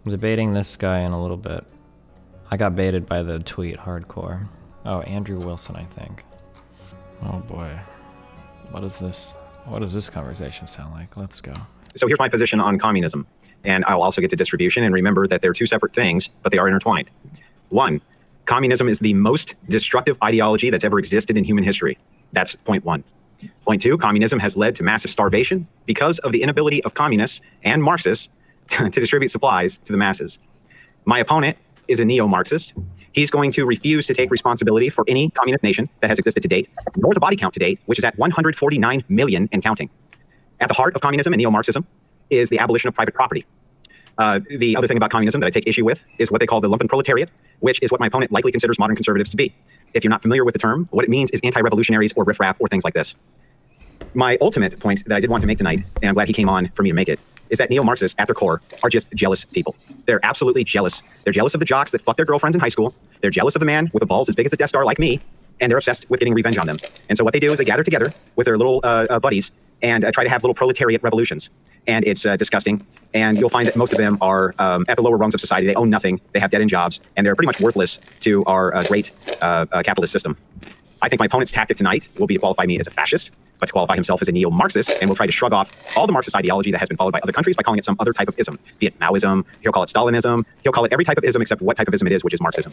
I'm debating this guy in a little bit. I got baited by the tweet hardcore. Oh, Andrew Wilson, I think. Oh boy. What does this conversation sound like? Let's go. So here's my position on communism. And I'll also get to distribution, and remember that they're two separate things, but they are intertwined. One, communism is the most destructive ideology that's ever existed in human history. That's point one. Point two, communism has led to massive starvation because of the inability of communists and Marxists to distribute supplies to the masses. My opponent is a neo-Marxist. He's going to refuse to take responsibility for any communist nation that has existed to date, nor the body count to date, which is at 149 million and counting. At the heart of communism and neo-Marxism is the abolition of private property. The other thing about communism that I take issue with is what they call the lumpen proletariat, which is what my opponent likely considers modern conservatives to be. If you're not familiar with the term, what it means is anti-revolutionaries or riffraff or things like this. My ultimate point that I did want to make tonight, and I'm glad he came on for me to make it, is that neo-Marxists at their core are just jealous people. They're absolutely jealous. They're jealous of the jocks that fuck their girlfriends in high school. They're jealous of the man with the balls as big as the Death Star like me, and they're obsessed with getting revenge on them. And so what they do is they gather together with their little buddies and try to have little proletariat revolutions. And it's disgusting. And you'll find that most of them are at the lower rungs of society. They own nothing. They have dead-end jobs. And they're pretty much worthless to our great capitalist system. I think my opponent's tactic tonight will be to qualify me as a fascist, but to qualify himself as a neo-Marxist, and will try to shrug off all the Marxist ideology that has been followed by other countries by calling it some other type of ism, be it Maoism, he'll call it Stalinism, he'll call it every type of ism except what type of ism it is, which is Marxism.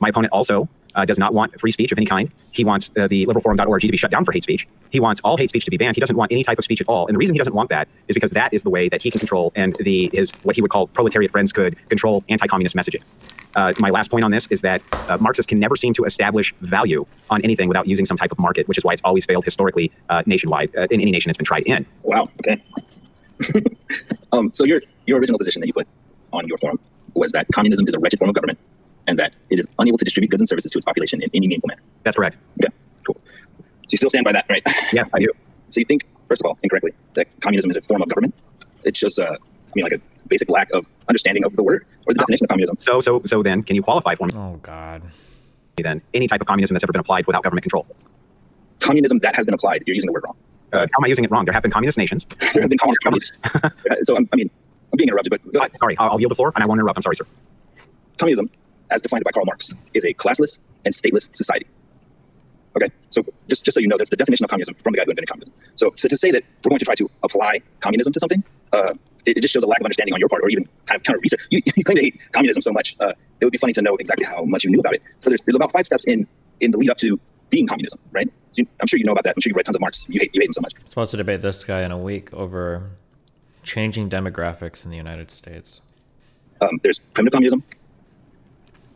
My opponent also does not want free speech of any kind. He wants the liberalforum.org to be shut down for hate speech. He wants all hate speech to be banned. He doesn't want any type of speech at all. And the reason he doesn't want that is because that is the way that he can control, and his what he would call proletariat friends could control anti-communist messaging. My last point on this is that Marxists can never seem to establish value on anything without using some type of market, which is why it's always failed historically nationwide in any nation it's been tried in. Wow. Okay. So your original position that you put on your forum was that communism is a wretched form of government and that it is unable to distribute goods and services to its population in any meaningful manner. That's correct. Okay, cool. So you still stand by that, right? Yes, I do. So you think, first of all, incorrectly, that communism is a form of government? It shows, like a basic lack of understanding of the word or the definition of communism. So then, can you qualify for me? Oh, God. Then any type of communism that's ever been applied without government control. Communism that has been applied, you're using the word wrong. How am I using it wrong? There have been communist nations. There have been communist countries. So, I'm being interrupted, but go ahead. Sorry, I'll yield the floor, and I won't interrupt. I'm sorry, sir. Communism, as defined by Karl Marx, is a classless and stateless society. Okay, so just so you know, that's the definition of communism from the guy who invented communism. So to say that we're going to try to apply communism to something, it just shows a lack of understanding on your part, or even kind of counter research. You claim to hate communism so much. It would be funny to know exactly how much you knew about it. So there's about 5 steps in the lead up to being communism, right? I'm sure you know about that. I'm sure you've read tons of Marx. You hate him so much. I'm supposed to debate this guy in a week over changing demographics in the United States. There's primitive communism,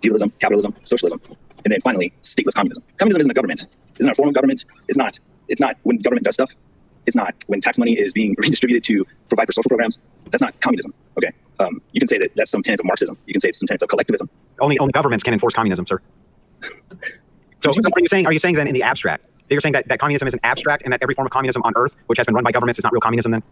feudalism, capitalism, socialism, and then finally stateless communism. Communism isn't a government. It's not a form of government. It's not when government does stuff. It's not when tax money is being redistributed to provide for social programs. That's not communism. Okay. You can say that that's some tenets of Marxism. You can say it's some tenets of collectivism. Only governments can enforce communism, sir. So what are you saying then in the abstract? You're saying that communism is an abstract and that every form of communism on earth, which has been run by governments, is not real communism then?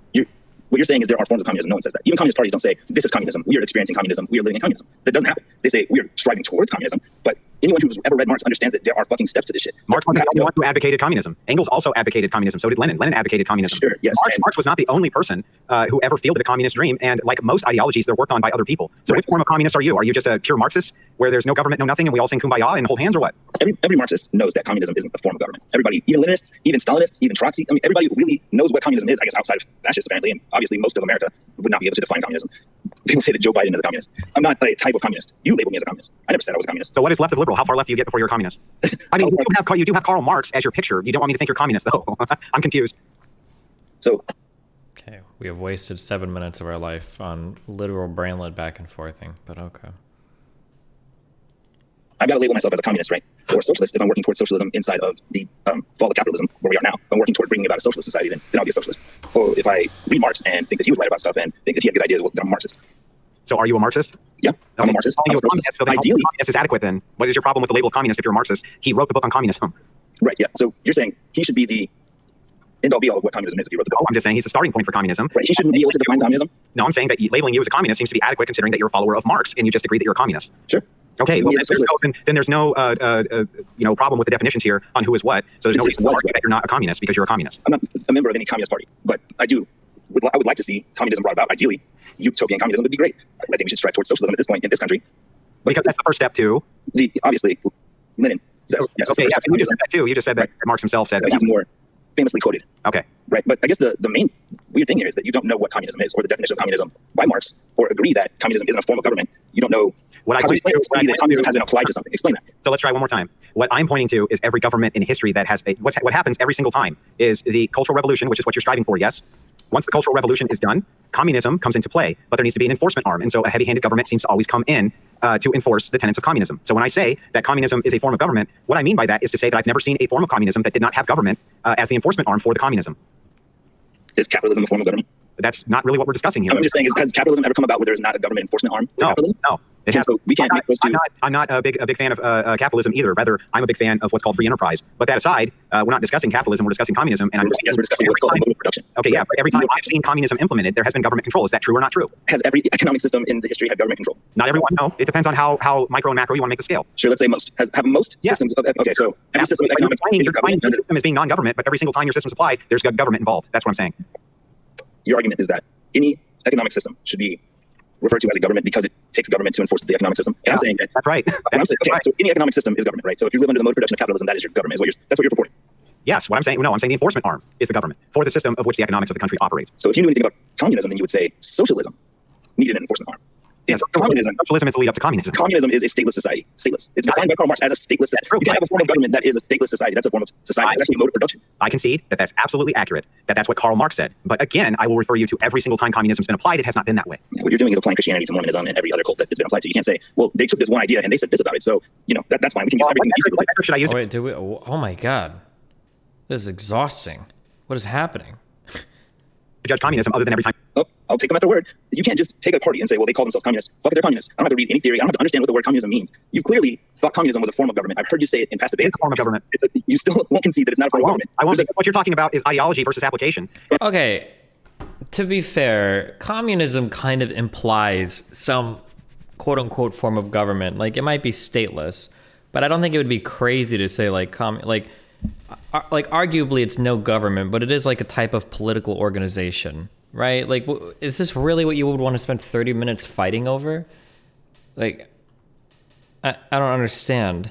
What you're saying is there are forms of communism. No one says that. Even communist parties don't say, this is communism. We are experiencing communism. We are living in communism. That doesn't happen. They say we are striving towards communism. But anyone who's ever read Marx understands that there are fucking steps to this shit. Marx wasn't the only one who advocated communism. Engels also advocated communism. So did Lenin. Lenin advocated communism. Sure, yes. Marx was not the only person who ever fielded a communist dream. And like most ideologies, they're worked on by other people. So which form of communist are you? Are you just a pure Marxist where there's no government, no nothing, and we all sing kumbaya and hold hands, or what? Every Marxist knows that communism isn't a form of government. Everybody, even Leninists, even Stalinists, even Trotsky, everybody really knows what communism is, I guess, outside of fascists, apparently. And obviously, most of America would not be able to define communism. People say that Joe Biden is a communist. I'm not a type of communist. You labeled me as a communist. I never said I was a communist. So what is left of liberal? How far left do you get before you're a communist? I mean, you do have Karl Marx as your picture. You don't want me to think you're communist, though. I'm confused. So. Okay, we have wasted 7 minutes of our life on literal brainlet back and forthing, but okay. I've got to label myself as a communist, right? Or a socialist if I'm working towards socialism inside of the fall of capitalism, where we are now. If I'm working toward bringing about a socialist society, then I'll be a socialist. Or if I read Marx and think that he was right about stuff and think that he had good ideas, well, then I'm a Marxist. So are you a Marxist? Yeah, I'm a Marxist. I'm a socialist. So ideally, communist is adequate then. What is your problem with the label of communist if you're a Marxist? He wrote the book on communism. Right, yeah. So you're saying he should be the end all be all of what communism is if he wrote the book. Oh, I'm just saying he's the starting point for communism. Right, he shouldn't be able to define communism? No, I'm saying that labeling you as a communist seems to be adequate considering that you're a follower of Marx and you just agreed that you're a communist. Sure. Okay, well, then there's no problem with the definitions here on who is what. So there's no reason to argue that you're not a communist because you're a communist. I'm not a member of any communist party, but I do I would like to see communism brought about. Ideally, utopian communism would be great. I think we should strive towards socialism at this point in this country. Because that's the first step too. Obviously, Lenin. Yes, okay, yeah, you just said that too. You just said that Marx himself said that. He's more famously quoted. Okay. Right. But I guess the main weird thing here is that you don't know what communism is or the definition of communism by Marx, or agree that communism isn't a form of government. You don't know how to explain that communism has been applied to something. Explain that. So let's try one more time. What I'm pointing to is every government in history that has what happens every single time is the Cultural Revolution, which is what you're striving for, yes? Once the Cultural Revolution is done, communism comes into play, but there needs to be an enforcement arm. And so a heavy-handed government seems to always come in to enforce the tenets of communism. So when I say that communism is a form of government, what I mean by that is to say that I've never seen a form of communism that did not have government as the enforcement arm for the communism. Is capitalism a form of government? That's not really what we're discussing here. I'm just saying, has capitalism ever come about where there's not a government enforcement arm? No. It has, so we can't make those two. I'm not a big fan of capitalism either. Rather, I'm a big fan of what's called free enterprise. But that aside, we're not discussing capitalism. We're discussing communism. And we're discussing what's called mode of production. Okay, yeah. But every time I've seen communism implemented, there has been government control. Is that true or not true? Has every economic system in the history had government control? Not everyone. No. It depends on how micro and macro you want to make the scale. Sure. Let's say most. Have most systems? Okay. So every system of economics is your system as being non-government, but every single time your system's applied, there's government involved. That's what I'm saying. Your argument is that any economic system should be referred to as a government because it takes government to enforce the economic system. And I'm saying that that's right. I'm saying, okay, so any economic system is government, right? So if you live under the mode of production of capitalism, that is your government. That's what you're purporting. Yes, what I'm saying. No, I'm saying the enforcement arm is the government for the system of which the economics of the country operates. So if you knew anything about communism, then you would say socialism needed an enforcement arm. Yeah, socialism is the lead up to communism. Communism is a stateless society. Stateless. It's defined by Karl Marx as a stateless society. You can have a form of government that is a stateless society. That's a form of society. It's actually a mode of production. I concede that that's absolutely accurate, that's what Karl Marx said. But again, I will refer you to every single time communism's been applied, it has not been that way. Yeah, what you're doing is applying Christianity to Mormonism and every other cult that it's been applied to. You can't say, well, they took this one idea and they said this about it. So, that's fine. We can use everything. What metric should I use? Oh, wait, do we? Oh my God. This is exhausting. What is happening? To judge communism other than every time. Oh, I'll take them at their word. You can't just take a party and say, well, they call themselves communists. Fuck it, they're communists. I don't have to read any theory. I don't have to understand what the word communism means. You clearly thought communism was a form of government. I've heard you say it in past debates. It's a form of government. You still won't concede that it's not a form of government. I won't. What you're talking about is ideology versus application. Okay, to be fair, communism kind of implies some quote-unquote form of government. Like, it might be stateless, but I don't think it would be crazy to say like arguably it's no government, but it is like a type of political organization. Right? Like, is this really what you would want to spend 30 minutes fighting over? Like, I don't understand.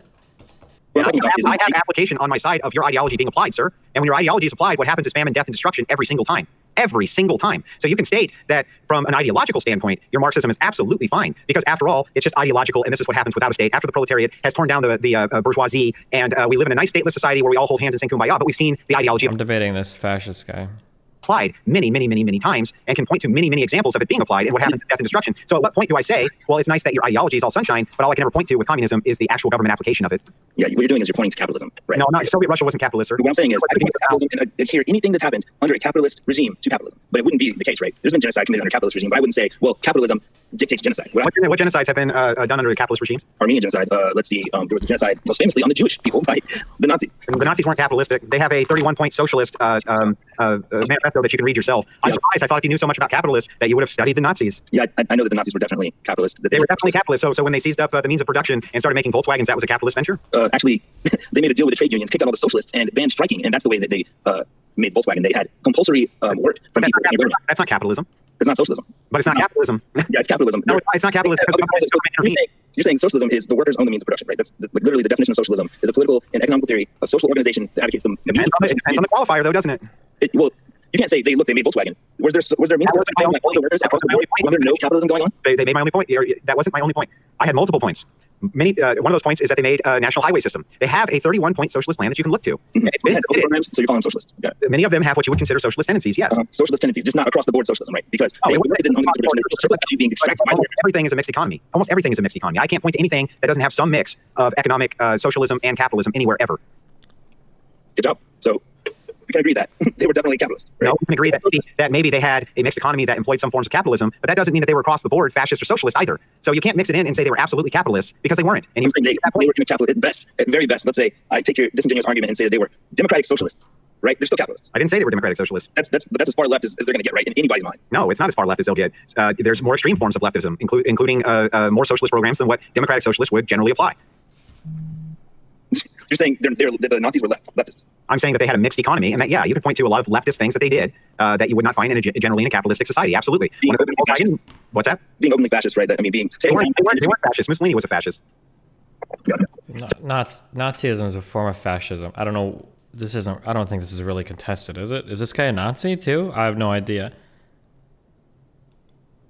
Yeah, I have application on my side of your ideology being applied, sir. And when your ideology is applied, what happens is famine, death, and destruction every single time. Every single time. So you can state that from an ideological standpoint, your Marxism is absolutely fine. Because after all, it's just ideological, and this is what happens without a state. After the proletariat has torn down the bourgeoisie, and we live in a nice stateless society where we all hold hands and sing kumbaya, but we've seen the ideology I'm debating this fascist guy. applied many times and can point to many examples of it being applied and what happens is death and destruction. So at what point do I say, well, it's nice that your ideology is all sunshine, but all I can ever point to with communism is the actual government application of it? Yeah, what you're doing is you're pointing to capitalism, right? No, not Soviet Russia wasn't capitalist, sir. What I'm saying is I can point to capitalism and adhere anything that's happened under a capitalist regime to capitalism. But it wouldn't be the case, right? There's been genocide committed under a capitalist regime, but I wouldn't say, well, capitalism dictates genocide. What genocides have been done under capitalist regimes? Armenian genocide. Let's see. There was a genocide most famously on the Jewish people by the Nazis. The Nazis weren't capitalistic. They have a 31-point socialist manifesto that you can read yourself. I'm surprised. I thought if you knew so much about capitalists that you would have studied the Nazis. Yeah, I know that the Nazis were definitely capitalists. They were definitely capitalists. So when they seized up the means of production and started making Volkswagens, that was a capitalist venture? Actually, they made a deal with the trade unions, kicked out all the socialists, and banned striking. And that's the way that they made Volkswagen. They had compulsory work from people. That's not capitalism. It's not socialism. But it's not capitalism. Yeah, it's capitalism. No, it's not capitalism. You're saying socialism is the workers own the means of production, right? That's literally the definition of socialism is a political and economical theory, a social organization that advocates the means of production. It depends on the qualifier, though, doesn't it? Well, you can't say they made Volkswagen. Was there means of production all the workers across the board? Was there no capitalism going on? They made my only point. That wasn't my only point. I had multiple points. One of those points is that they made a national highway system. They have a 31-point socialist plan that you can look to. Mm-hmm. Programs, so you're calling them socialist. Yeah. Many of them have what you would consider socialist tendencies, yes. Socialist tendencies, just not across the board socialism, right? Because they didn't own the production. Surplus value being extracted by everything is a mixed economy. Almost everything is a mixed economy. I can't point to anything that doesn't have some mix of economic socialism and capitalism anywhere ever. Good job. So we can agree that they were definitely capitalists. Right? No, we can agree that maybe they had a mixed economy that employed some forms of capitalism, but that doesn't mean that they were across the board fascist or socialist either. So you can't mix it in and say they were absolutely capitalists because they weren't. And they were capitalist at best, at very best. Let's say I take your disingenuous argument and say that they were democratic socialists. Right? They're still capitalists. I didn't say they were democratic socialists. That's as far left as they're going to get, right? In anybody's mind. No, it's not as far left as they'll get. There's more extreme forms of leftism, including more socialist programs than what democratic socialists would generally apply. You're saying the Nazis were leftists. I'm saying that they had a mixed economy, and that, yeah, you could point to a lot of leftist things that they did that you would not find in generally in a capitalistic society. Absolutely. What's that? Being openly fascist, right? I mean, they weren't fascist. Mussolini was a fascist. Nazism is a form of fascism. I don't know. I don't think this is really contested, is it? Is this guy a Nazi too? I have no idea.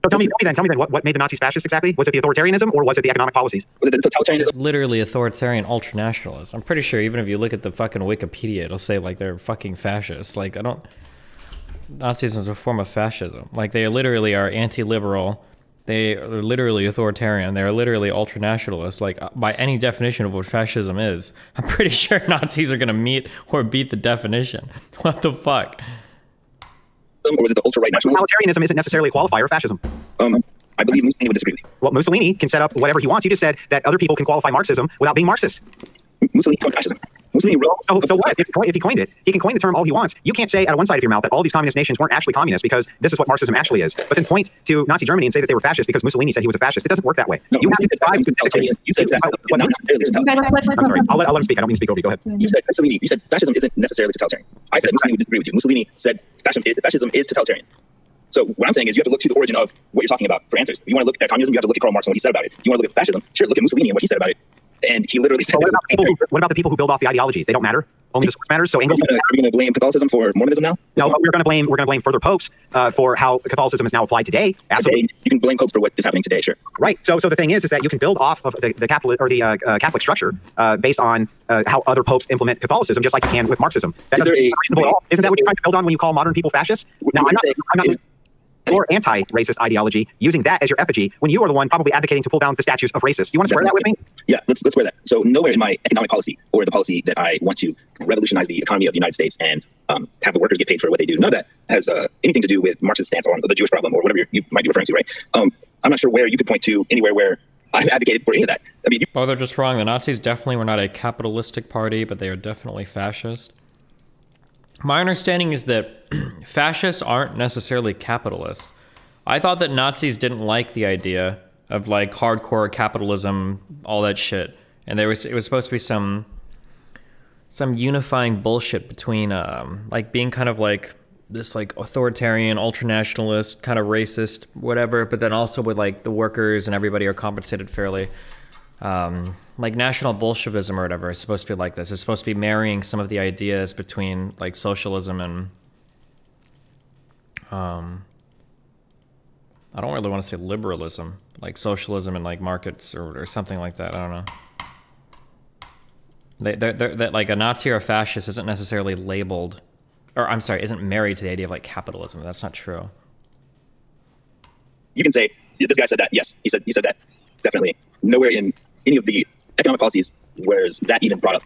So tell me then, what made the Nazis fascist exactly? Was it the authoritarianism or was it the economic policies? Was it the totalitarianism? Literally authoritarian ultranationalists. I'm pretty sure even if you look at the fucking Wikipedia, it'll say like they're fucking fascists. Like Nazism is a form of fascism. Like they literally are anti-liberal. They are literally authoritarian. They're literally ultranationalists. Like by any definition of what fascism is, I'm pretty sure Nazis are gonna meet or beat the definition. What the fuck? Or was it the ultra-right nationalism? Totalitarianism isn't necessarily a qualifier of fascism. I believe Mussolini would disagree with you. Well, Mussolini can set up whatever he wants. You just said that other people can qualify Marxism without being Marxist. Mussolini coined fascism. Mussolini wrote. So what? If he coined it, he can coin the term all he wants. You can't say out of one side of your mouth that all these communist nations weren't actually communist because this is what Marxism actually is. But then point to Nazi Germany and say that they were fascist because Mussolini said he was a fascist. It doesn't work that way. No, you have to describe totalitarian. You said fascism is not necessarily totalitarian. I'm sorry. I'll let him speak. I don't mean to speak over you. Go ahead. You said Mussolini. You said fascism isn't necessarily totalitarian. I said Mussolini would disagree with you. Mussolini said fascism is totalitarian. So what I'm saying is you have to look to the origin of what you're talking about for answers. If you want to look at communism, you have to look at Karl Marx and what he said about it. If you want to look at fascism, sure, look at Mussolini and what he said about it. And he literally said, what about the people who build off the ideologies? They don't matter. Only the source matters. So Engels. Are we going to blame Catholicism for Mormonism now? No, we're going to blame further popes for how Catholicism is now applied today. Absolutely. Today, you can blame popes for what is happening today. Sure. Right. So the thing is that you can build off of the Catholic or the Catholic structure based on how other popes implement Catholicism, just like you can with Marxism. Isn't that what you're trying to build on when you call modern people fascists? No, I'm not. Or anti-racist ideology, using that as your effigy when you are the one probably advocating to pull down the statues of racists. You want to square that with me? Yeah, let's square that. So nowhere in my economic policy or the policy that I want to revolutionize the economy of the United States and have the workers get paid for what they do, none of that has anything to do with Marxist stance on the Jewish problem or whatever you might be referring to, right? I'm not sure where you could point to anywhere where I've advocated for any of that. I mean, oh, they're just wrong. The Nazis definitely were not a capitalistic party, but they are definitely fascist. My understanding is that fascists aren't necessarily capitalist. I thought that Nazis didn't like the idea of like hardcore capitalism, all that shit, and it was supposed to be some unifying bullshit between like being kind of like this like authoritarian, ultranationalist, kind of racist, whatever, but then also with like the workers and everybody are compensated fairly. Like National Bolshevism or whatever is supposed to be like this. It's supposed to be marrying some of the ideas between like socialism and I don't really want to say liberalism, like socialism and like markets or something like that. I don't know. That like a Nazi or a fascist isn't necessarily labeled, or I'm sorry, isn't married to the idea of like capitalism. That's not true. You can say this guy said that. Yes, he said that. Definitely. Nowhere in any of the economic policies where's that even brought up.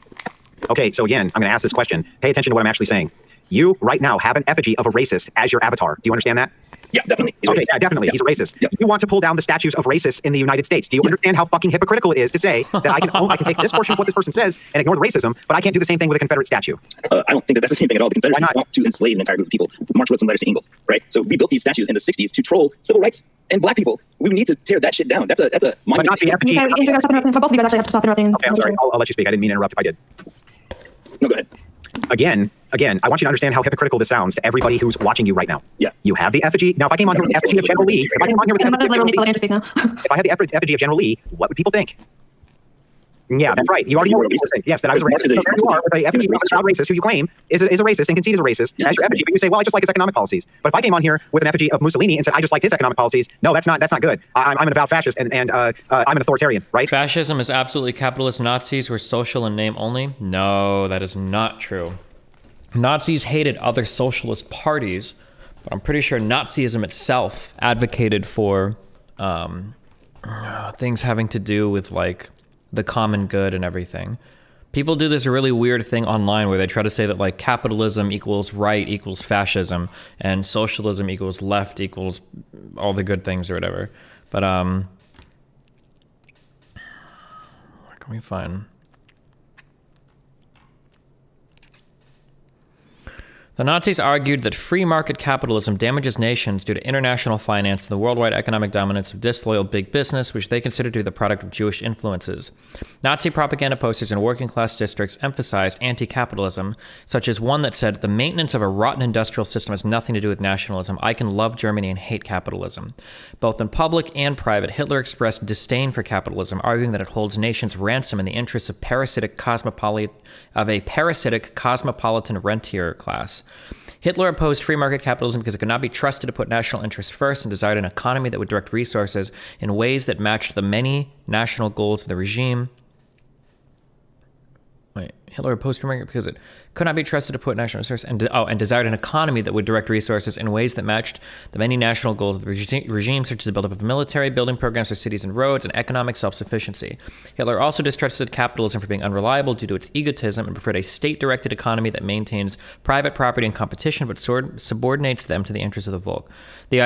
Okay, so again, I'm going to ask this question. Pay attention to what I'm actually saying. You right now have an effigy of a racist as your avatar. Do you understand that? Yeah, definitely. Okay, yeah, definitely. He's a racist. Yep. You want to pull down the statues of racists in the United States. Do you understand how fucking hypocritical it is to say that I can take this portion of what this person says and ignore the racism, but I can't do the same thing with a Confederate statue? I don't think that's the same thing at all. The Confederacy want to enslave an entire group of people. Marx wrote some letters to Engels, right? So we built these statues in the 60s to troll civil rights and black people. We need to tear that shit down. That's a but not the effigy. Okay, you guys stop interrupting. Both of you guys actually have to stop interrupting. Okay, I'm sorry. I'll let you speak. I didn't mean to interrupt if I did. No, go ahead. Again, I want you to understand how hypocritical this sounds to everybody who's watching you right now. Yeah. You have the effigy. Now, if I came on here with the effigy of General Lee, if I came on here with the effigy of General Lee, if I had the effigy of General Lee, what would people think? Yeah, that's right. You already know what people think. Yes, that I was a racist. So there you are with the effigy of a child racist who you claim is a racist and concedes a racist as your effigy. But you say, well, I just like his economic policies. But if I came on here with an effigy of Mussolini and said, I just like his economic policies, no, that's not good. I'm an avowed fascist and I'm an authoritarian, right? Fascism is absolutely capitalist. Nazis were social in name only. No, that is not true. Nazis hated other socialist parties, but I'm pretty sure Nazism itself advocated for things having to do with like the common good and everything. People do this really weird thing online where they try to say that like capitalism equals right equals fascism and socialism equals left equals all the good things or whatever. But where can we find? The Nazis argued that free market capitalism damages nations due to international finance and the worldwide economic dominance of disloyal big business, which they considered to be the product of Jewish influences. Nazi propaganda posters in working class districts emphasized anti-capitalism, such as one that said, "The maintenance of a rotten industrial system has nothing to do with nationalism. I can love Germany and hate capitalism." Both in public and private, Hitler expressed disdain for capitalism, arguing that it holds nations ransom in the interests of a parasitic cosmopolitan rentier class. Hitler opposed free market capitalism because it could not be trusted to put national interests first and desired an economy that would direct resources in ways that matched the many national goals of the regime. Hitler opposed free market because it could not be trusted to put national resources and desired an economy that would direct resources in ways that matched the many national goals of the regime, such as the buildup of military, building programs for cities and roads, and economic self-sufficiency. Hitler also distrusted capitalism for being unreliable due to its egotism and preferred a state-directed economy that maintains private property and competition but subordinates them to the interests of the Volk. The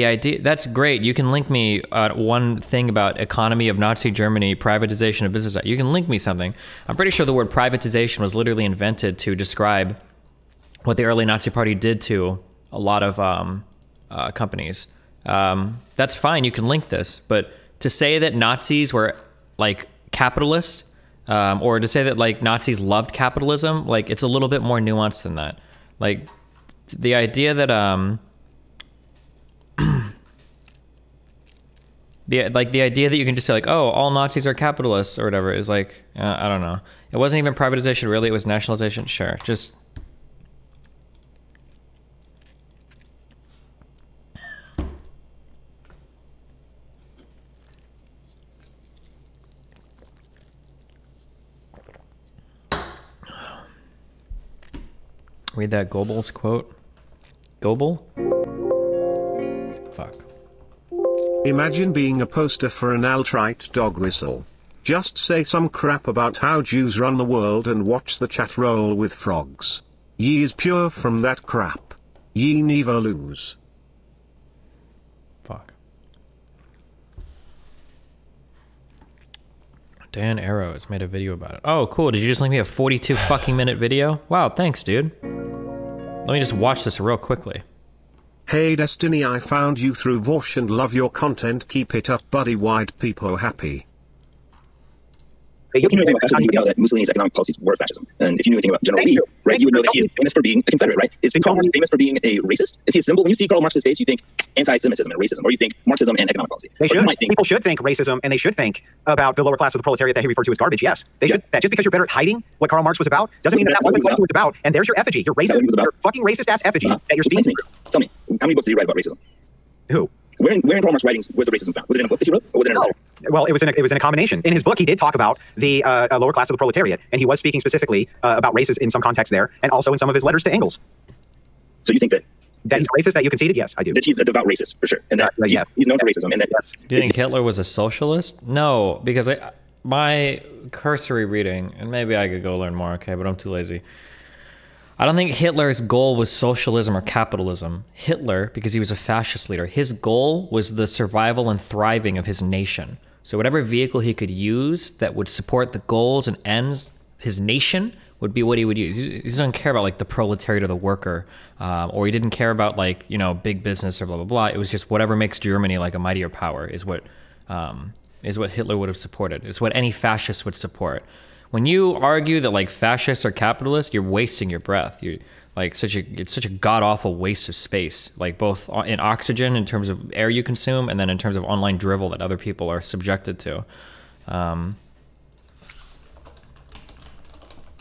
idea that's great. You can link me one thing about economy of Nazi Germany, privatization of business. You can link me something. I'm pretty sure the word privatization was literally invented to describe what the early Nazi Party did to a lot of companies. That's fine. You can link this. But to say that Nazis were like capitalist, or to say that like Nazis loved capitalism, like it's a little bit more nuanced than that. Like the idea that the idea that you can just say like, oh, all Nazis are capitalists or whatever is like, I don't know. It wasn't even privatization, really. It was nationalization. Sure, just read that Goebbels quote. Goebbels? Fuck. Imagine being a poster for an alt-right dog whistle. Just say some crap about how Jews run the world and watch the chat roll with frogs. Ye is pure from that crap. Ye never lose. Fuck. Dan Arrow has made a video about it. Oh, cool. Did you just link me a 42 fucking minute video? Wow, thanks, dude. Let me just watch this real quickly. Hey Destiny, I found you through Vosh and love your content. Keep it up, buddy. White people happy. If you knew anything about fascism, you would know that Mussolini's economic policies were fascism. And if you knew anything about General Lee, right, you would know that he is famous for being a Confederate, right? Is Karl Marx famous for being a racist? Is he a symbol? When you see Karl Marx's face, you think anti-Semitism and racism, or you think Marxism and economic policy. They should. People should think racism, and they should think about the lower class of the proletariat that he referred to as garbage. Yes, they should. That just because you're better at hiding what Karl Marx was about doesn't mean that wasn't what he was about. And there's your effigy. Your racist, your fucking racist-ass effigy that you're speaking through. Tell me, how many books did he write about racism? Who? Where in Karl Marx's writings was the racism found? Was it in a book that he wrote, or was it in a letter? Well, it was in a combination. In his book, he did talk about the lower class of the proletariat, and he was speaking specifically about races in some context there, and also in some of his letters to Engels. So you think that he's racist, that you conceded? Yes, I do. That he's a devout racist, for sure, and that he's known for racism, and that Do you think Hitler was a socialist? No, because my cursory reading, and maybe I could go learn more, okay, but I'm too lazy. I don't think Hitler's goal was socialism or capitalism. Hitler, because he was a fascist leader, his goal was the survival and thriving of his nation. So whatever vehicle he could use that would support the goals and ends of his nation would be what he would use. He doesn't care about like the proletariat or the worker, or he didn't care about like, you know, big business or blah, blah, blah. It was just whatever makes Germany like a mightier power is what Hitler would have supported. It's what any fascist would support. When you argue that like fascists are capitalists, you're wasting your breath. You're like it's such a god awful waste of space, like both in oxygen in terms of air you consume, and then in terms of online drivel that other people are subjected to.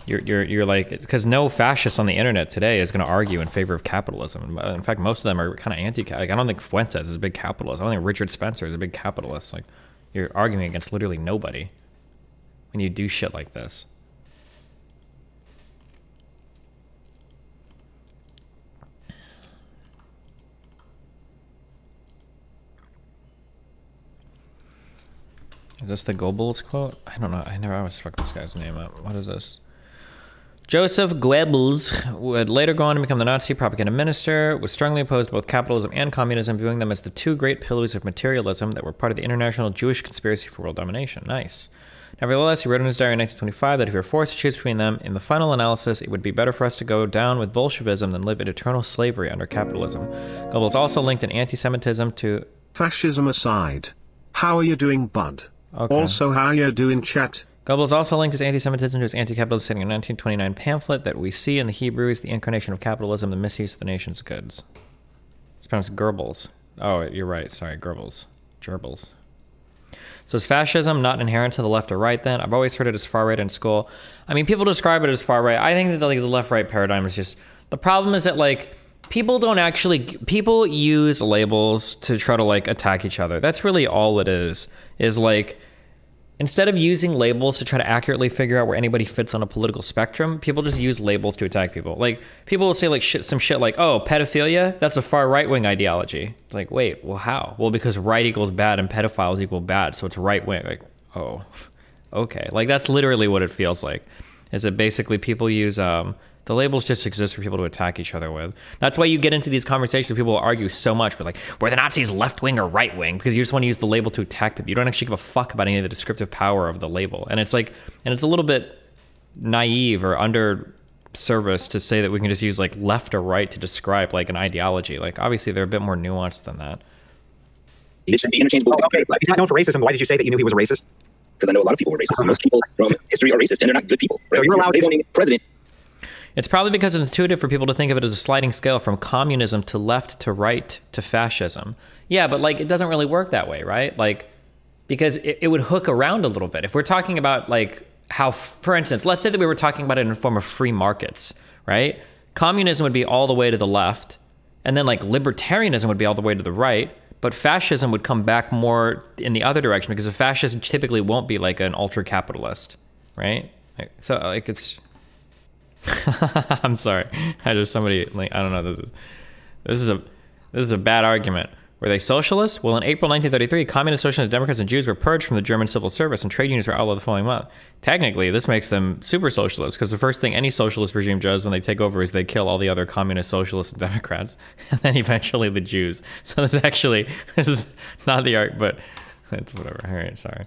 You're like, because no fascist on the internet today is going to argue in favor of capitalism. In fact, most of them are kind of anti. Like, I don't think Fuentes is a big capitalist. I don't think Richard Spencer is a big capitalist. Like, you're arguing against literally nobody when you do shit like this. Is this the Goebbels quote? I don't know. I always fuck this guy's name up. What is this? Joseph Goebbels would later go on to become the Nazi propaganda minister, was strongly opposed to both capitalism and communism, viewing them as the two great pillars of materialism that were part of the international Jewish conspiracy for world domination. Nice. Nevertheless, he wrote in his diary in 1925 that if we were forced to choose between them, in the final analysis, it would be better for us to go down with Bolshevism than live in eternal slavery under capitalism. Goebbels also linked an anti-Semitism to... Fascism aside. How are you doing, bud? Okay. Also, how you doing, chat? Goebbels also linked his anti-Semitism to his anti-capitalist stating in a 1929 pamphlet that we see in the Hebrew is the incarnation of capitalism, the misuse of the nation's goods. It's pronounced Goebbels. Oh, you're right. Sorry, Goebbels. Gerbils. So is fascism not inherent to the left or right then? I've always heard it as far right in school. I mean, people describe it as far right. I think that like the left-right paradigm is just... The problem is that like people don't actually... People use labels to try to like attack each other. That's really all it is like... Instead of using labels to try to accurately figure out where anybody fits on a political spectrum, people just use labels to attack people. Like, people will say like some shit like, oh, pedophilia, that's a far right-wing ideology. It's like, wait, well, how? Well, because right equals bad and pedophiles equal bad, so it's right-wing. Like, oh, okay. Like, that's literally what it feels like, is that basically people use... The labels just exist for people to attack each other with. That's why you get into these conversations where people will argue so much with like, were the Nazis left-wing or right-wing? Because you just want to use the label to attack people. You don't actually give a fuck about any of the descriptive power of the label. And it's like, and it's a little bit naive or under service to say that we can just use like left or right to describe like an ideology. Like obviously they're a bit more nuanced than that. It should be interchangeable. Oh, okay. He's not known for racism. Why did you say that you knew he was a racist? Because I know a lot of people were racist. Most people from history are racist, and they're not good people. Right? So you're allowed to... president. It's probably because it's intuitive for people to think of it as a sliding scale from communism to left to right to fascism. Yeah, but like it doesn't really work that way, right? Like, because it would hook around a little bit. If we're talking about like how, for instance, let's say that we were talking about it in the form of free markets, right? Communism would be all the way to the left, and then like libertarianism would be all the way to the right, but fascism would come back more in the other direction because a fascist typically won't be like an ultra-capitalist, right? So like it's... I'm sorry. I just somebody like I don't know. This is a bad argument. Were they socialists? Well, in April 1933, communist, socialists, Democrats, and Jews were purged from the German civil service, and trade unions were outlawed the following month. Technically, this makes them super socialists because the first thing any socialist regime does when they take over is they kill all the other communist, socialists, and Democrats, and then eventually the Jews. So this is not the art, but it's whatever. All right, sorry.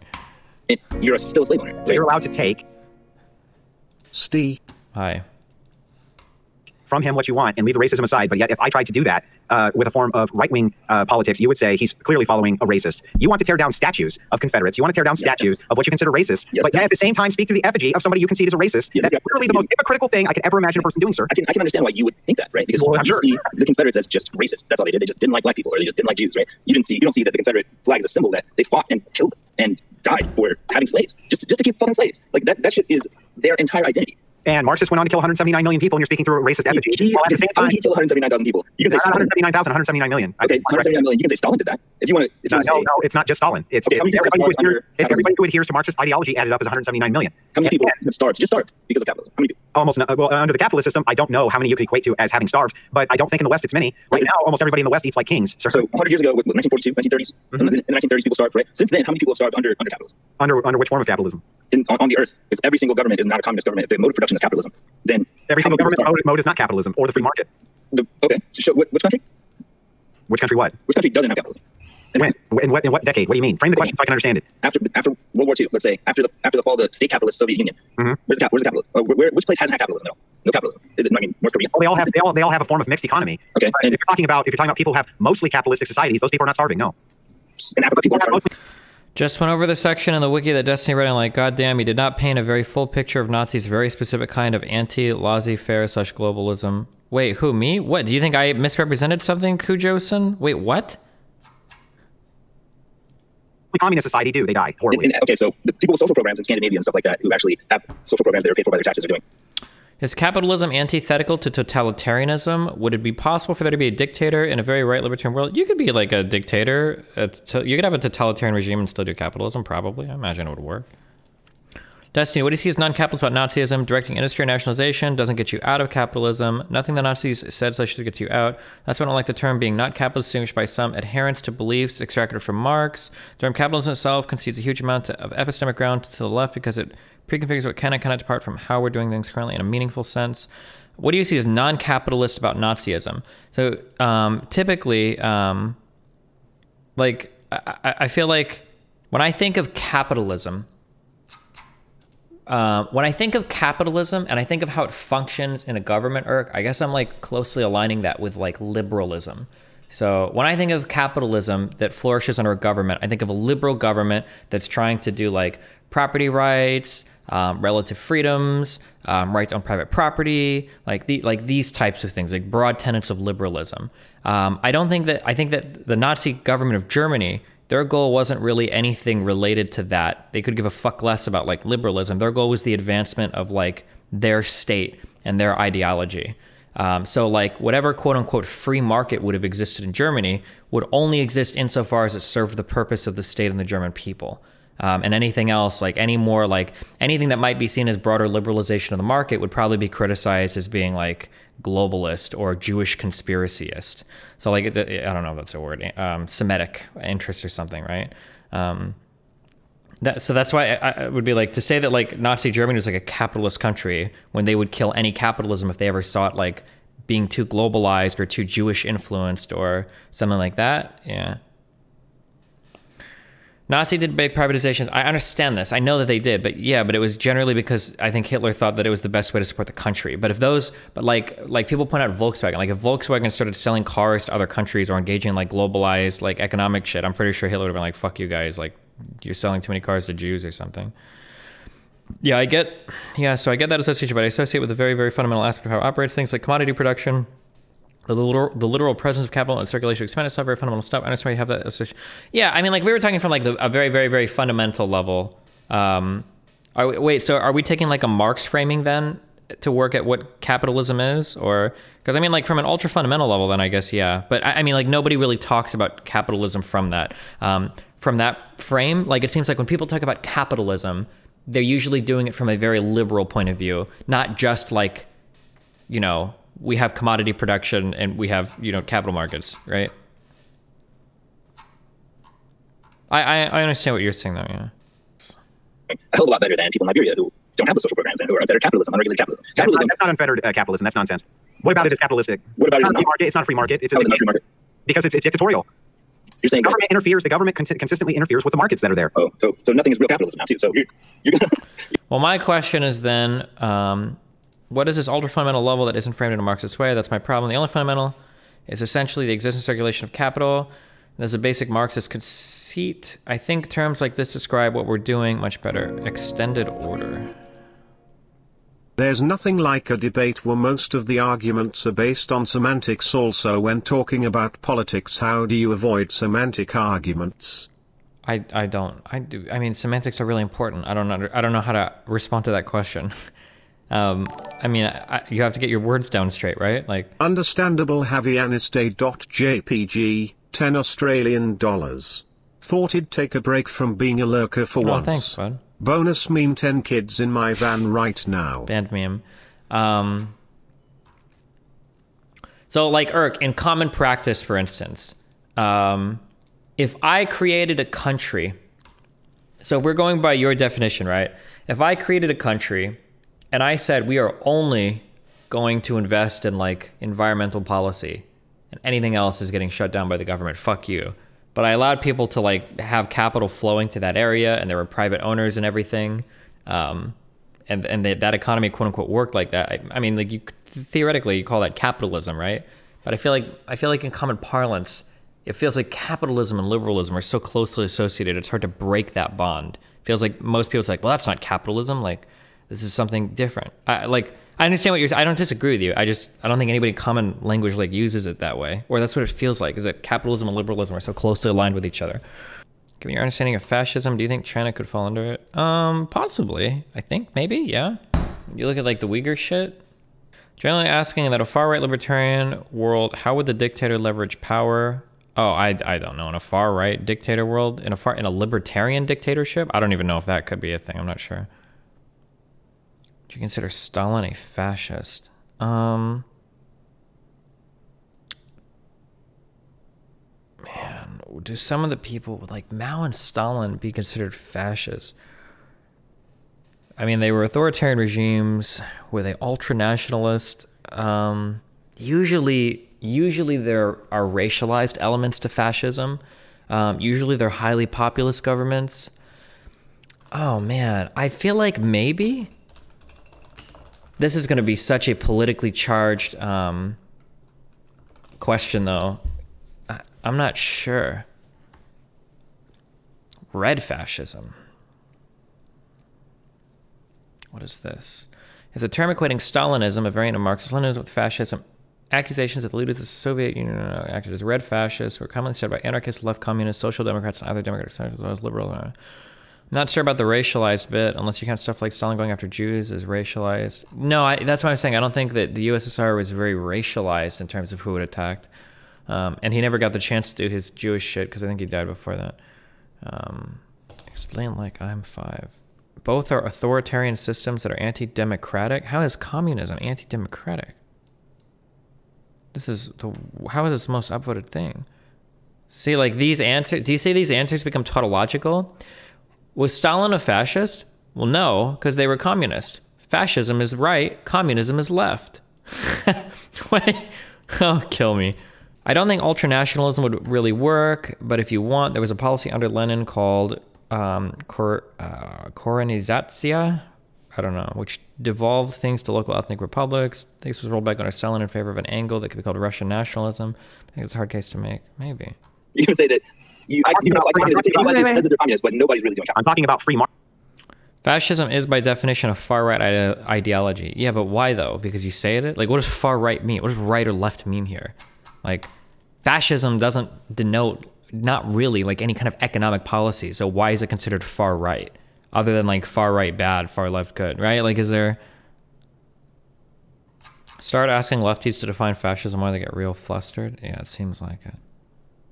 You're still a slave owner. So you're allowed to take Steve. Hi. From him what you want and leave the racism aside. But yet, if I tried to do that with a form of right-wing politics, you would say he's clearly following a racist. You want to tear down statues of Confederates. You want to tear down statues of what you consider racist. But yet, at the same time, speak to the effigy of somebody you concede is a racist. That's literally the most hypocritical thing I could ever imagine a person doing, sir. I can understand why you would think that, right? Because you see the Confederates as just racists. That's all they did. They just didn't like black people, or they just didn't like Jews, right? You don't see that the Confederate flag is a symbol that they fought and killed and died for having slaves, just to keep fucking slaves. Like that shit is their entire identity. And Marxists went on to kill 179 million people, and you're speaking through a racist effigy. While at the same time, he killed 179,000 people. You can say 179,000, 179 million. Okay, 179 million. You can say Stalin did that. If you want to. No, it's not just Stalin. It's everybody who adheres to Marxist ideology added up as 179 million. How many people have starved? Just starved because of capitalism. How many people? Almost not. Well, under the capitalist system, I don't know how many you could equate to as having starved, but I don't think in the West it's many. Right now, almost everybody in the West eats like kings. So 100 years ago, 1942, 1930s, in the 1930s, people starved, right? Since then, how many people have starved under capitalism? Under which form of capitalism? On the earth, if every single government is not a communist government, if the mode of production is capitalism, then every single government's mode is not capitalism or the free market. Okay, so which country? Which country? What? Which country doesn't have capitalism? When? In what decade? What do you mean? Frame the question so I can understand it. After World War II, let's say after the fall of the state capitalist Soviet Union, where's the capitalism? Which place hasn't had capitalism at all? No capitalism. Is it? I mean, North Korea. Well, they all have a form of mixed economy. Okay. And if you're talking about people who have mostly capitalistic societies, those people are not starving. No. In Africa, people are starving. Just went over the section in the wiki that Destiny read and like, goddamn, he did not paint a very full picture of Nazis' very specific kind of anti-laissez-faire / globalism. Wait, who, me? What, do you think I misrepresented something, Kujoson? Wait, what? Communist society do. They die horribly. Okay, so the people with social programs in Scandinavia and stuff like that who actually have social programs that are paid for by their taxes are doing. Is capitalism antithetical to totalitarianism? Would it be possible for there to be a dictator in a very right libertarian world? You could be like a dictator. You could have a totalitarian regime and still do capitalism, probably. I imagine it would work. Destiny, what do you see as non-capitalist about Nazism? Directing industry or nationalization doesn't get you out of capitalism. Nothing the Nazis said such gets you out. That's why I don't like the term being not capitalist, distinguished by some adherence to beliefs extracted from Marx. The term capitalism itself concedes a huge amount of epistemic ground to the left because it preconfigures what can and cannot depart from how we're doing things currently in a meaningful sense. What do you see as non-capitalist about Nazism? So typically, like I feel like when I think of capitalism, when I think of capitalism and I think of how it functions in a government, I guess I'm like closely aligning that with like liberalism. So when I think of capitalism that flourishes under a government, I think of a liberal government that's trying to do like property rights, relative freedoms, rights on private property, like these types of things, like broad tenets of liberalism. I think that the Nazi government of Germany, their goal wasn't really anything related to that. They could give a fuck less about like liberalism. Their goal was the advancement of like their state and their ideology. So like whatever quote unquote free market would have existed in Germany would only exist insofar as it served the purpose of the state and the German people. And anything else, like anything that might be seen as broader liberalization of the market would probably be criticized as being like globalist or Jewish conspiracyist. So like, I don't know if that's a word, Semitic interest or something, right? So that's why I would be like, to say that like Nazi Germany was like a capitalist country when they would kill any capitalism if they ever saw it like being too globalized or too Jewish influenced or something like that. Yeah. Nazi did big privatizations. I understand this. I know that they did, but it was generally because I think Hitler thought that it was the best way to support the country. But like people point out Volkswagen, like if Volkswagen started selling cars to other countries or engaging in like globalized like economic shit, I'm pretty sure Hitler would have been like, fuck you guys, like you're selling too many cars to Jews or something. So I get that association, but I associate with a very, very fundamental aspect of how it operates, things like commodity production, the literal presence of capital and circulation of expenditure, very fundamental stuff. I understand why you have that association. Yeah, I mean, like we were talking from like a very, very, very fundamental level. So are we taking like a Marx framing then to work at what capitalism is? Or, because I mean, like from an ultra fundamental level, then I guess, yeah. But I mean, like nobody really talks about capitalism from that frame. Like it seems like when people talk about capitalism, they're usually doing it from a very liberal point of view, not just like, you know, we have commodity production and we have, you know, capital markets, right? I understand what you're saying though, yeah. A hell of a lot better than people in Liberia who don't have the social programs and who are unfettered capitalism, unregulated capitalism. That's not unfettered capitalism. That's nonsense. What about it is capitalistic? What about it is not? It's not a free market. It's How is it not a free market? Because it's dictatorial. You're saying the government consistently interferes with the markets that are there. Oh, so nothing is real capitalism now too. So you're gonna. Well, my question is then, what is this ultra fundamental level that isn't framed in a Marxist way? That's my problem. The only fundamental is essentially the existence and circulation of capital. There's a basic Marxist conceit. I think terms like this describe what we're doing much better. Extended order. There's nothing like a debate where most of the arguments are based on semantics. Also, when talking about politics, how do you avoid semantic arguments? I don't. I do. I mean, semantics are really important. I don't know how to respond to that question. I mean, you have to get your words down straight, right? Like understandable. Havianiste.jpg, 10 Australian dollars. Thought he'd take a break from being a lurker for once. Thanks, bud. Bonus meme, 10 kids in my van right now. Banned meme. So like in common practice, for instance, if I created a country, so if we're going by your definition, right? If I created a country and I said we are only going to invest in like environmental policy and anything else is getting shut down by the government, fuck you. But I allowed people to like have capital flowing to that area and there were private owners and everything. And that economy, quote unquote, worked like that. I mean, like theoretically you call that capitalism, right? But I feel like in common parlance, it feels like capitalism and liberalism are so closely associated. It's hard to break that bond. It feels like most people, it's like, well, that's not capitalism. Like this is something different. I understand what you're saying. I don't disagree with you. I don't think anybody in common language like uses it that way. Or that's what it feels like, is that capitalism and liberalism are so closely aligned with each other. Given your understanding of fascism, do you think China could fall under it? Possibly. I think maybe, yeah. You look at like the Uyghur shit. Generally asking that a far-right libertarian world, how would the dictator leverage power? Oh, I don't know. In a far-right dictator world, in a libertarian dictatorship, I don't even know if that could be a thing. I'm not sure. Do you consider Stalin a fascist? Man, do some of the people like Mao and Stalin be considered fascist? I mean, they were authoritarian regimes. Were they ultra-nationalist? Usually there are racialized elements to fascism. Usually they're highly populist governments. Oh man, I feel like maybe this is going to be such a politically charged question though. I'm not sure. Red fascism. What is this? Is a term equating Stalinism, a variant of Marxist-Leninism, with fascism. Accusations that alluded to the Soviet Union acted as red fascists were commonly said by anarchists, left communists, social democrats, and other democratic centers, as well as liberal. I'm not sure about the racialized bit, unless you count stuff like Stalin going after Jews as racialized. No, that's what I'm saying. I don't think that the USSR was very racialized in terms of who it attacked. And he never got the chance to do his Jewish shit because I think he died before that. Explain like I'm 5. Both are authoritarian systems that are anti-democratic. How is communism anti-democratic? How is this the most upvoted thing? See, like these answers, do you see these answers become tautological? Was Stalin a fascist? Well, no, because they were communist. Fascism is right, communism is left. Wait, oh, kill me. I don't think ultranationalism would really work, but if you want, there was a policy under Lenin called Korenizatsiya, I don't know, which devolved things to local ethnic republics. This was rolled back under Stalin in favor of an angle that could be called Russian nationalism. I think it's a hard case to make, maybe. You can say that you can apply communism to anyone who says that they're communist, but nobody's really doing I'm talking about free market. Fascism is by definition a far-right ideology. Yeah, but why though? Because you say it? Like, what does far-right mean? What does right or left mean here? Like, fascism doesn't denote, not really, like any kind of economic policy. So why is it considered far-right? Other than like far-right bad, far-left good, right? Like, is there... Start asking lefties to define fascism while they get real flustered? Yeah, it seems like it.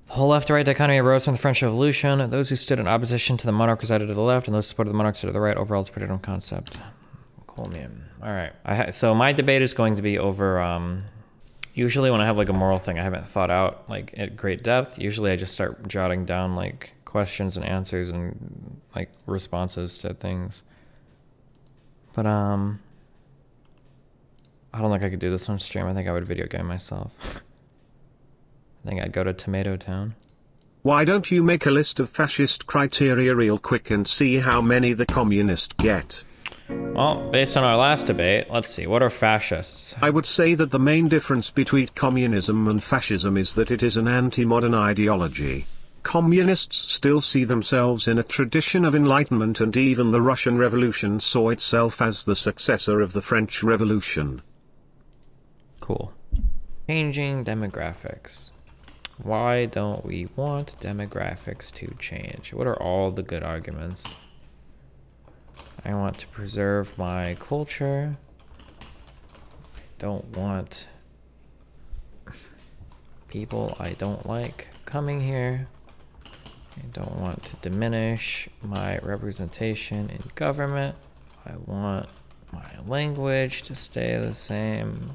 The whole left-right dichotomy arose from the French Revolution. Those who stood in opposition to the monarch resided to the left, and those who supported the monarch stood to the right. Overall, it's a pretty dumb concept. Cool, man. All right. So my debate is going to be over... Usually when I have like a moral thing I haven't thought out like at great depth, usually I just start jotting down like questions and answers and like responses to things. But I don't think I could do this on stream. I think I would video game myself. I think I'd go to Tomato Town. Why don't you make a list of fascist criteria real quick and see how many the communists get? Well, based on our last debate, let's see, what are fascists? I would say that the main difference between communism and fascism is that it is an anti-modern ideology. Communists still see themselves in a tradition of enlightenment, and even the Russian Revolution saw itself as the successor of the French Revolution. Cool. Changing demographics. Why don't we want demographics to change? What are all the good arguments? I want to preserve my culture. I don't want people I don't like coming here. I don't want to diminish my representation in government. I want my language to stay the same.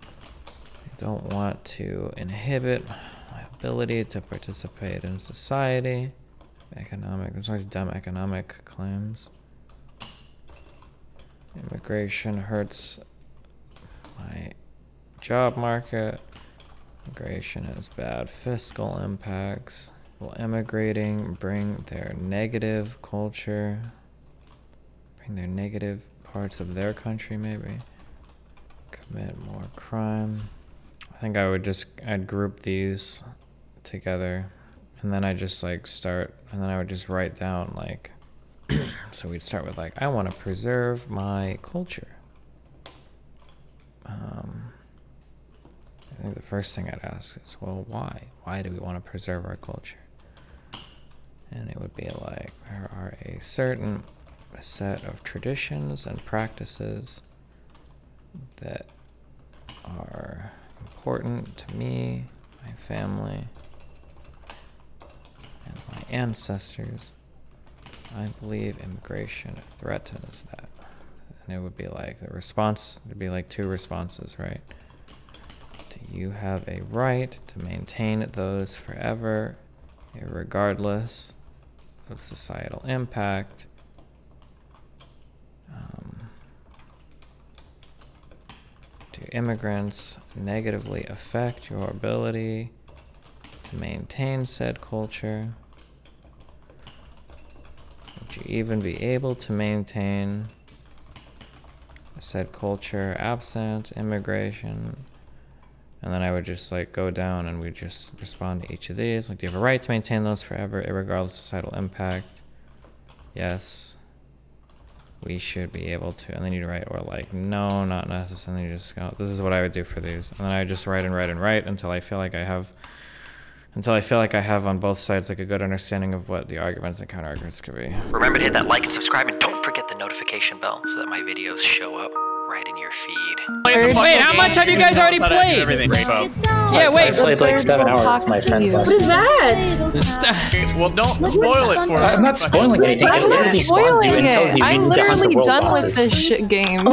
I don't want to inhibit my ability to participate in society. There's always dumb economic claims. Immigration hurts my job market. Immigration has bad fiscal impacts. Will immigrating bring their negative culture? Bring their negative parts of their country, maybe? Commit more crime. I think I'd group these together. And then I just like start, and then I would just write down like, so we'd start with like, I want to preserve my culture. I think the first thing I'd ask is, well, why? Why do we want to preserve our culture? And it would be like, there are a certain set of traditions and practices that are important to me, my family, and my ancestors. I believe immigration threatens that. And it would be like a response, there'd be like 2 responses, right? Do you have a right to maintain those forever, regardless of societal impact? Do immigrants negatively affect your ability to maintain said culture? Would you even be able to maintain said culture absent immigration? And then I would just like go down and we just respond to each of these. Like, do you have a right to maintain those forever, irregardless of societal impact? Yes. We should be able to. And then you'd write, or like, no, not necessarily. You just go, this is what I would do for these. And then I would just write and write and write until I feel like I have, on both sides like a good understanding of what the arguments and counter-arguments could be. Remember to hit that like and subscribe, and don't forget the notification bell so that my videos show up right in your feed. Wait, how much have you guys already played? Yeah, wait. I played like 7 hours with my friends last What is that? Well, don't spoil it for us. I'm not spoiling anything. I'm It not literally spawns you spoiling and tells it. you I'm need to hunt the literally world done bosses. with this shit game.